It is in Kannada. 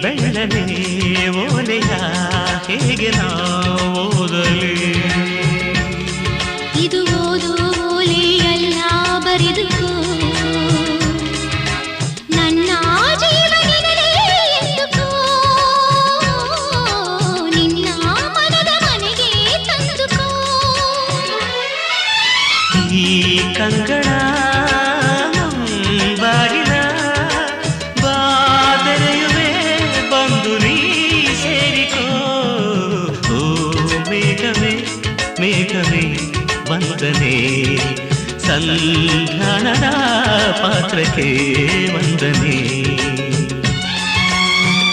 ಬೆಳ್ಳನೆ ಓಲೆಯ ಹೇಗೆ ನಾ ಓದಲಿ ಇದು ಓದು ಓಲೆಯಲ್ಲ ಬರೆದುಕೋ ನನ್ನ ಜೀವನದಲ್ಲಿ ಎಂದುಕೋ ನಿನ್ನ ಮನದ ಮನೆಗೆ ತಂದುಕೋ ಈ ಕಂಗಳ ಬಾಗಿಲ ಬಾದರೆಯುವೆ ಬಂದು ನೀ ಸೇರಿಕೋ ಓ ಮೇಘವೇ ಮೇಘವೇ ವಂದನೆ ಸಂಧಾನದ ಪಾತ್ರಕ್ಕೆ ವಂದನೆ